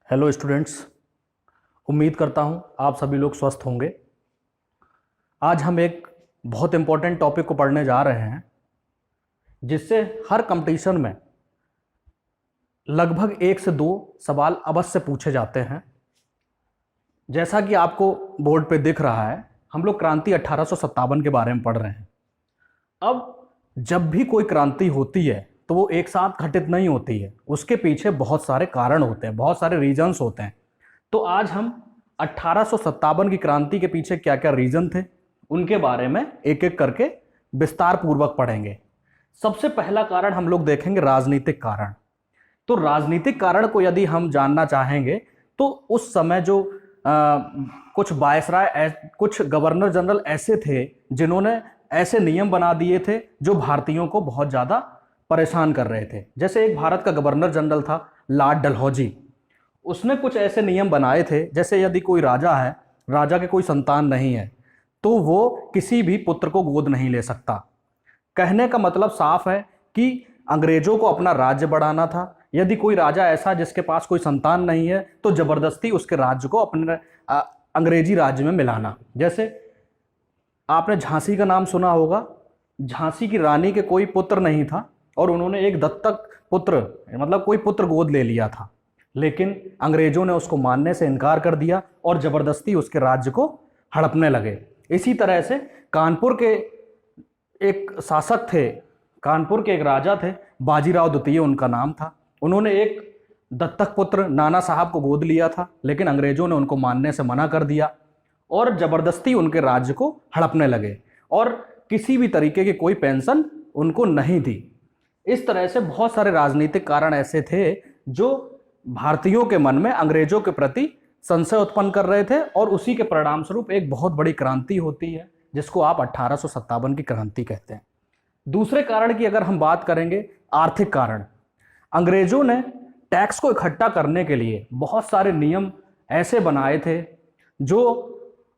Hello students. उम्मीद करता हूँ आप सभी लोग स्वस्थ होंगे। आज हम एक बहुत इम्पोर्टेंट टॉपिक को पढ़ने जा रहे हैं जिससे हर कंपटीशन में लगभग 1 से 2 सवाल अवश्य पूछे जाते हैं। जैसा कि आपको बोर्ड पे दिख रहा है, हम लोग क्रांति 1857 के बारे में पढ़ रहे हैं। अब जब भी कोई क्रांति होती है तो वो एक साथ घटित नहीं होती है, उसके पीछे बहुत सारे कारण होते हैं, बहुत सारे रीजंस होते हैं। तो आज हम 1857 की क्रांति के पीछे क्या क्या रीजन थे उनके बारे में एक एक करके विस्तार पूर्वक पढ़ेंगे। सबसे पहला कारण हम लोग देखेंगे राजनीतिक कारण। तो राजनीतिक कारण को यदि हम जानना चाहेंगे तो उस समय जो कुछ वायसराय, कुछ गवर्नर जनरल ऐसे थे जिन्होंने ऐसे नियम बना दिए थे जो भारतीयों को बहुत ज़्यादा परेशान कर रहे थे। जैसे एक भारत का गवर्नर जनरल था लॉर्ड डलहौजी, उसने कुछ ऐसे नियम बनाए थे जैसे यदि कोई राजा है, राजा के कोई संतान नहीं है तो वो किसी भी पुत्र को गोद नहीं ले सकता। कहने का मतलब साफ है कि अंग्रेजों को अपना राज्य बढ़ाना था। यदि कोई राजा ऐसा जिसके पास कोई संतान नहीं है तो जबरदस्ती उसके राज्य को अपने अंग्रेजी राज्य में मिलाना। जैसे आपने झांसी का नाम सुना होगा। झांसी की रानी के कोई पुत्र नहीं था और उन्होंने एक दत्तक पुत्र, मतलब कोई पुत्र गोद ले लिया था, लेकिन अंग्रेजों ने उसको मानने से इनकार कर दिया और जबरदस्ती उसके राज्य को हड़पने लगे। इसी तरह से कानपुर के एक शासक थे, कानपुर के एक राजा थे, बाजीराव द्वितीय उनका नाम था। उन्होंने एक दत्तक पुत्र नाना साहब को गोद लिया था, लेकिन अंग्रेजों ने उनको मानने से मना कर दिया और जबरदस्ती उनके राज्य को हड़पने लगे और किसी भी तरीके की कोई पेंशन उनको नहीं दी। इस तरह से बहुत सारे राजनीतिक कारण ऐसे थे जो भारतीयों के मन में अंग्रेजों के प्रति संशय उत्पन्न कर रहे थे और उसी के परिणाम स्वरूप एक बहुत बड़ी क्रांति होती है जिसको आप 1857 की क्रांति कहते हैं। दूसरे कारण की अगर हम बात करेंगे, आर्थिक कारण। अंग्रेजों ने टैक्स को इकट्ठा करने के लिए बहुत सारे नियम ऐसे बनाए थे जो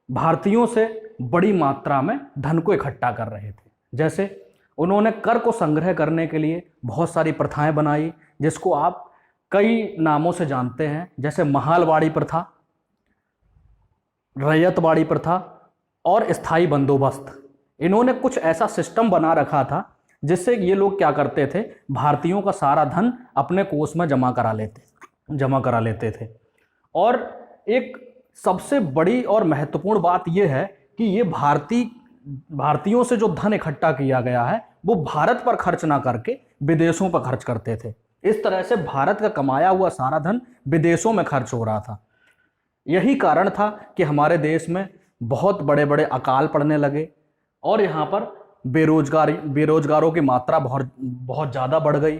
भारतीयों से बड़ी मात्रा में धन को इकट्ठा कर रहे थे। जैसे उन्होंने कर को संग्रह करने के लिए बहुत सारी प्रथाएं बनाई जिसको आप कई नामों से जानते हैं, जैसे महालवाड़ी प्रथा, रैयतवाड़ी प्रथा और स्थायी बंदोबस्त। इन्होंने कुछ ऐसा सिस्टम बना रखा था जिससे ये लोग क्या करते थे, भारतीयों का सारा धन अपने कोष में जमा करा लेते थे। और एक सबसे बड़ी और महत्वपूर्ण बात यह है कि ये भारतीयों से जो धन इकट्ठा किया गया है वो भारत पर खर्च ना करके विदेशों पर खर्च करते थे। इस तरह से भारत का कमाया हुआ सारा धन विदेशों में खर्च हो रहा था। यही कारण था कि हमारे देश में बहुत बड़े बड़े अकाल पड़ने लगे और यहाँ पर बेरोजगारों की मात्रा बहुत ज़्यादा बढ़ गई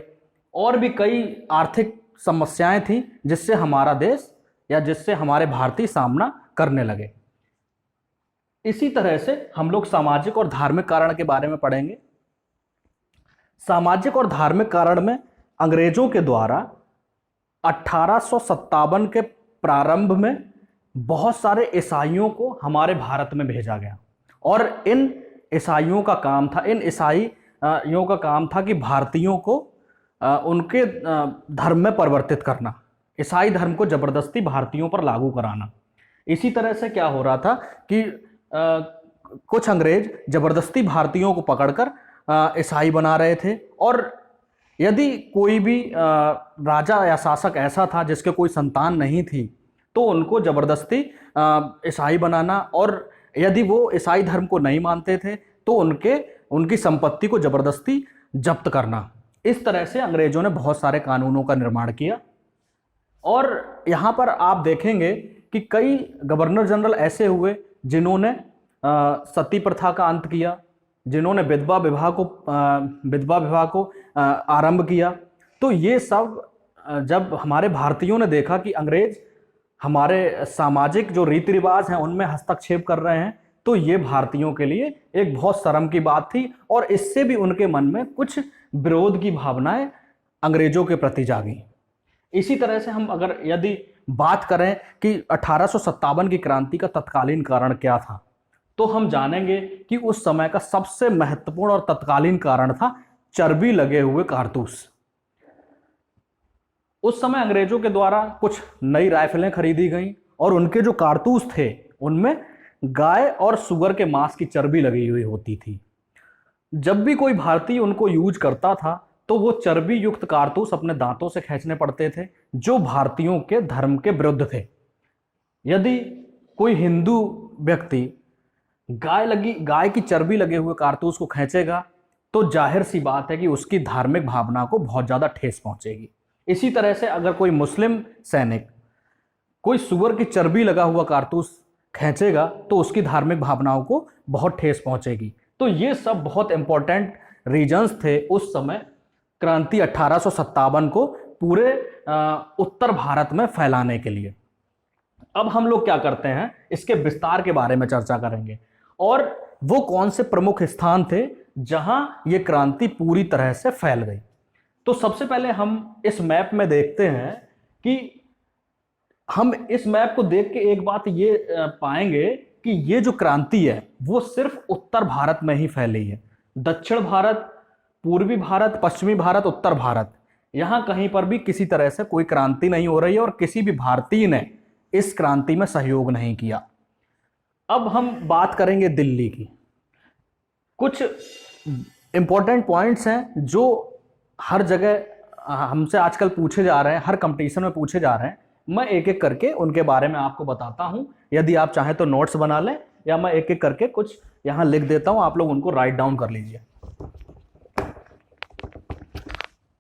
और भी कई आर्थिक समस्याएं थी जिससे हमारा देश या जिससे हमारे भारतीय सामना करने लगे। इसी तरह से हम लोग सामाजिक और धार्मिक कारण के बारे में पढ़ेंगे। सामाजिक और धार्मिक कारण में अंग्रेजों के द्वारा 1857 के प्रारंभ में बहुत सारे ईसाइयों को हमारे भारत में भेजा गया और इन ईसाइयों का काम था कि भारतीयों को उनके धर्म में परिवर्तित करना, ईसाई धर्म को जबरदस्ती भारतीयों पर लागू कराना। इसी तरह से क्या हो रहा था कि कुछ अंग्रेज जबरदस्ती भारतीयों को पकड़कर ईसाई बना रहे थे और यदि कोई भी राजा या शासक ऐसा था जिसके कोई संतान नहीं थी तो उनको जबरदस्ती ईसाई बनाना और यदि वो ईसाई धर्म को नहीं मानते थे तो उनकी संपत्ति को जबरदस्ती जब्त करना। इस तरह से अंग्रेजों ने बहुत सारे कानूनों का निर्माण किया और यहाँ पर आप देखेंगे कि कई गवर्नर जनरल ऐसे हुए जिन्होंने सती प्रथा का अंत किया, जिन्होंने विधवा विवाह को आरंभ किया। तो ये सब जब हमारे भारतीयों ने देखा कि अंग्रेज हमारे सामाजिक जो रीति रिवाज हैं उनमें हस्तक्षेप कर रहे हैं तो ये भारतीयों के लिए एक बहुत शर्म की बात थी और इससे भी उनके मन में कुछ विरोध की भावनाएं अंग्रेजों के प्रति जागी। इसी तरह से हम अगर यदि बात करें कि 1857 की क्रांति का तत्कालीन कारण क्या था तो हम जानेंगे कि उस समय का सबसे महत्वपूर्ण और तत्कालीन कारण था चर्बी लगे हुए कारतूस। उस समय अंग्रेजों के द्वारा कुछ नई राइफलें खरीदी गई और उनके जो कारतूस थे उनमें गाय और सुअर के मांस की चर्बी लगी हुई होती थी। जब भी कोई भारतीय उनको यूज करता था तो वो चर्बी युक्त कारतूस अपने दांतों से खींचने पड़ते थे, जो भारतीयों के धर्म के विरुद्ध थे। यदि कोई हिंदू व्यक्ति गाय की चर्बी लगे हुए कारतूस को खींचेगा तो जाहिर सी बात है कि उसकी धार्मिक भावना को बहुत ज़्यादा ठेस पहुंचेगी। इसी तरह से अगर कोई मुस्लिम सैनिक कोई सुअर की चर्बी लगा हुआ कारतूस खींचेगा तो उसकी धार्मिक भावनाओं को बहुत ठेस पहुंचेगी। तो ये सब बहुत इंपॉर्टेंट रीजंस थे उस समय क्रांति 1857 को पूरे उत्तर भारत में फैलाने के लिए। अब हम लोग क्या करते हैं, इसके विस्तार के बारे में चर्चा करेंगे और वो कौन से प्रमुख स्थान थे जहां ये क्रांति पूरी तरह से फैल गई। तो सबसे पहले हम इस मैप में देखते हैं कि हम इस मैप को देख के एक बात ये पाएंगे कि ये जो क्रांति है वो सिर्फ उत्तर भारत में ही फैली है। दक्षिण भारत, पूर्वी भारत, पश्चिमी भारत, उत्तर भारत, यहां कहीं पर भी किसी तरह से कोई क्रांति नहीं हो रही है और किसी भी भारतीय ने इस क्रांति में सहयोग नहीं किया। अब हम बात करेंगे दिल्ली की। कुछ इंपॉर्टेंट पॉइंट्स हैं जो हर जगह हमसे आजकल पूछे जा रहे हैं, हर कंपटीशन में पूछे जा रहे हैं। मैं एक एक करके उनके बारे में आपको बताता हूं। यदि आप चाहें तो नोट्स बना लें या मैं एक एक करके कुछ यहां लिख देता हूं, आप लोग उनको राइट डाउन कर लीजिए।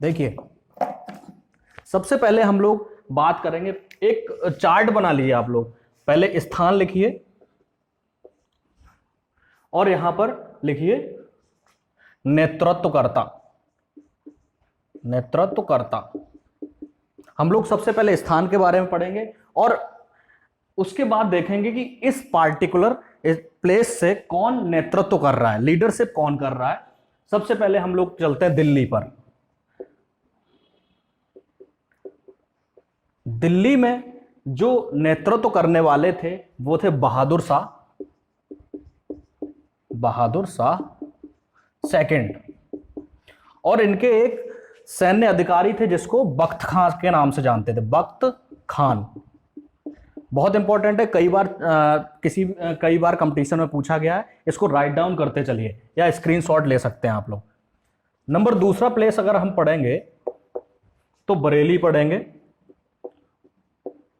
देखिए, सबसे पहले हम लोग बात करेंगे, एक चार्ट बना लीजिए आप लोग। पहले स्थान लिखिए और यहां पर लिखिए नेतृत्वकर्ता। नेतृत्वकर्ता, हम लोग सबसे पहले स्थान के बारे में पढ़ेंगे और उसके बाद देखेंगे कि इस पार्टिकुलर प्लेस से कौन नेतृत्व कर रहा है, लीडरशिप कौन कर रहा है। सबसे पहले हम लोग चलते हैं दिल्ली पर। दिल्ली में जो नेतृत्व करने वाले थे वो थे बहादुर शाह, बहादुर शाह सेकंड, और इनके एक सैन्य अधिकारी थे जिसको बख्त खान के नाम से जानते थे, बख्त खान। बहुत इंपॉर्टेंट है, कई बार कंपटीशन में पूछा गया है, इसको राइट डाउन करते चलिए या स्क्रीनशॉट ले सकते हैं आप लोग। नंबर दूसरा प्लेस अगर हम पढ़ेंगे तो बरेली पढ़ेंगे।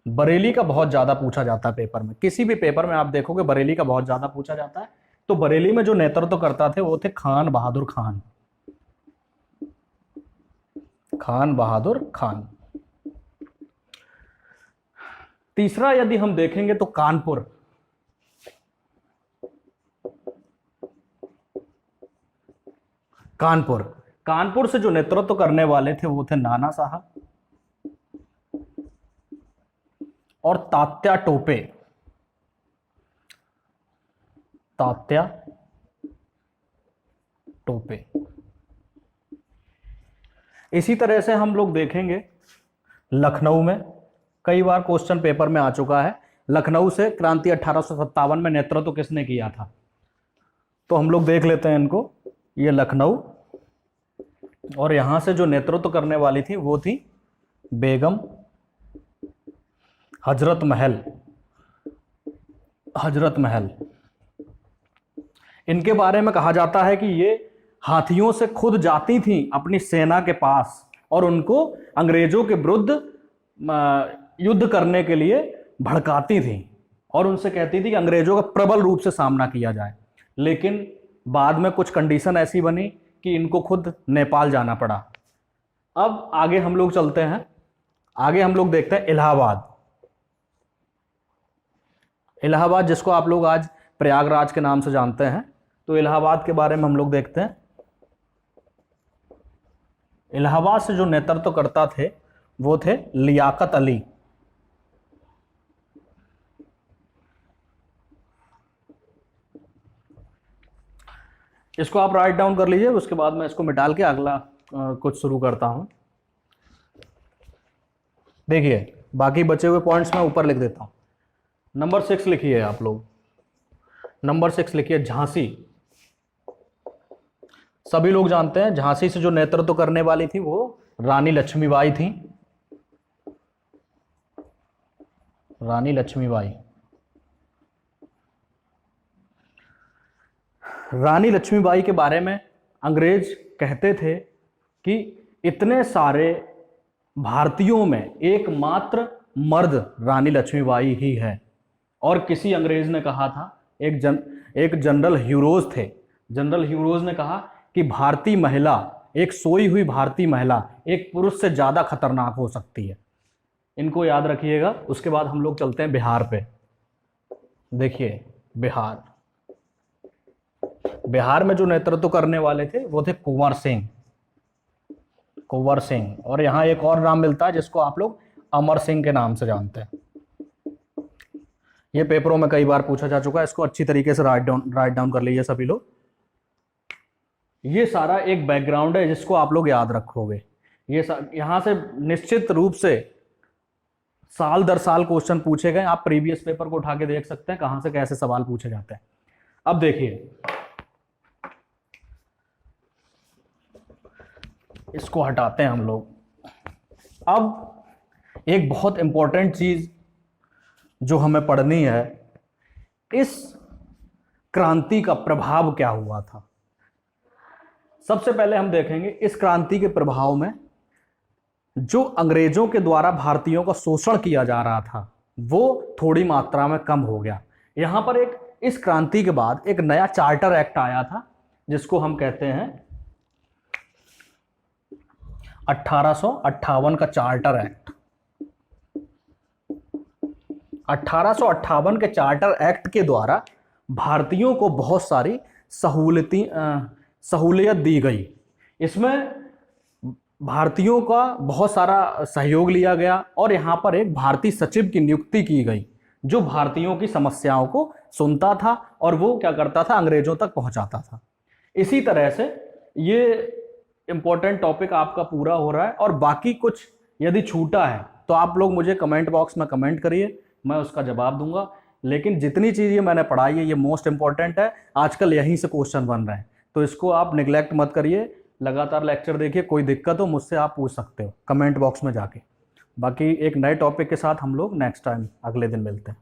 बरेली का बहुत ज्यादा पूछा जाता है पेपर में, किसी भी पेपर में आप देखोगे बरेली का बहुत ज्यादा पूछा जाता है। तो बरेली में जो नेतृत्व करता थे वो थे खान बहादुर खान, खान बहादुर खान। तीसरा यदि हम देखेंगे तो कानपुर, कानपुर, कानपुर से जो नेतृत्व करने वाले थे वो थे नाना साहब और तात्या टोपे, तात्या टोपे। इसी तरह से हम लोग देखेंगे लखनऊ में, कई बार क्वेश्चन पेपर में आ चुका है, लखनऊ से क्रांति 1857 में नेतृत्व किसने किया था, तो हम लोग देख लेते हैं इनको। ये लखनऊ, और यहां से जो नेतृत्व करने वाली थी वो थी बेगम हजरत महल, हजरत महल। इनके बारे में कहा जाता है कि ये हाथियों से खुद जाती थी अपनी सेना के पास और उनको अंग्रेजों के विरुद्ध युद्ध करने के लिए भड़काती थी और उनसे कहती थी कि अंग्रेजों का प्रबल रूप से सामना किया जाए। लेकिन बाद में कुछ कंडीशन ऐसी बनी कि इनको खुद नेपाल जाना पड़ा। अब आगे हम लोग चलते हैं, आगे हम लोग देखते हैं इलाहाबाद। इलाहाबाद जिसको आप लोग आज प्रयागराज के नाम से जानते हैं, तो इलाहाबाद के बारे में हम लोग देखते हैं। इलाहाबाद से जो नेतृत्व करता थे वो थे लियाकत अली। इसको आप राइट डाउन कर लीजिए, उसके बाद मैं इसको मिटाल के अगला कुछ शुरू करता हूं। देखिए, बाकी बचे हुए पॉइंट्स मैं ऊपर लिख देता हूं। नंबर 6 लिखिए आप लोग, नंबर 6 लिखिए झांसी। सभी लोग जानते हैं झांसी से जो नेतृत्व करने वाली थी वो रानी लक्ष्मीबाई थी। रानी लक्ष्मीबाई। रानी लक्ष्मीबाई के बारे में अंग्रेज कहते थे कि इतने सारे भारतीयों में एकमात्र मर्द रानी लक्ष्मीबाई ही है। और किसी अंग्रेज ने कहा था, एक जनरल ह्यूरोज थे, जनरल ह्यूरोज ने कहा कि भारतीय महिला, एक सोई हुई भारतीय महिला एक पुरुष से ज़्यादा खतरनाक हो सकती है। इनको याद रखिएगा। उसके बाद हम लोग चलते हैं बिहार पे। देखिए बिहार में जो नेतृत्व करने वाले थे वो थे कुंवर सिंह। और यहाँ एक और नाम मिलता है जिसको आप लोग अमर सिंह के नाम से जानते हैं। ये पेपरों में कई बार पूछा जा चुका है, इसको अच्छी तरीके से राइट डाउन कर लीजिए सभी लोग। ये सारा एक बैकग्राउंड है जिसको आप लोग याद रखोगे। यहाँ से निश्चित रूप से साल दर साल क्वेश्चन पूछे गए। आप प्रीवियस पेपर को उठा के देख सकते हैं कहां से कैसे सवाल पूछे जाते हैं। अब देखिए, इसको हटाते हैं हम लोग। अब एक बहुत इंपॉर्टेंट चीज जो हमें पढ़नी है, इस क्रांति का प्रभाव क्या हुआ था। सबसे पहले हम देखेंगे इस क्रांति के प्रभाव में जो अंग्रेजों के द्वारा भारतीयों का शोषण किया जा रहा था वो थोड़ी मात्रा में कम हो गया। यहां पर इस क्रांति के बाद एक नया चार्टर एक्ट आया था जिसको हम कहते हैं 1858 का चार्टर एक्ट। 1858 के चार्टर एक्ट के द्वारा भारतीयों को बहुत सारी सहूलियत दी गई। इसमें भारतीयों का बहुत सारा सहयोग लिया गया और यहाँ पर एक भारतीय सचिव की नियुक्ति की गई जो भारतीयों की समस्याओं को सुनता था और वो क्या करता था, अंग्रेजों तक पहुंचाता था। इसी तरह से ये इंपॉर्टेंट टॉपिक आपका पूरा हो रहा है। और बाकी कुछ यदि छूटा है तो आप लोग मुझे कमेंट बॉक्स में कमेंट करिए, मैं उसका जवाब दूंगा। लेकिन जितनी चीज़ें मैंने पढ़ाई है ये मोस्ट इंपॉर्टेंट है, आजकल यहीं से क्वेश्चन बन रहे हैं, तो इसको आप निगलेक्ट मत करिए। लगातार लेक्चर देखिए, कोई दिक्कत हो मुझसे आप पूछ सकते हो कमेंट बॉक्स में जाके। बाकी एक नए टॉपिक के साथ हम लोग नेक्स्ट टाइम अगले दिन मिलते हैं।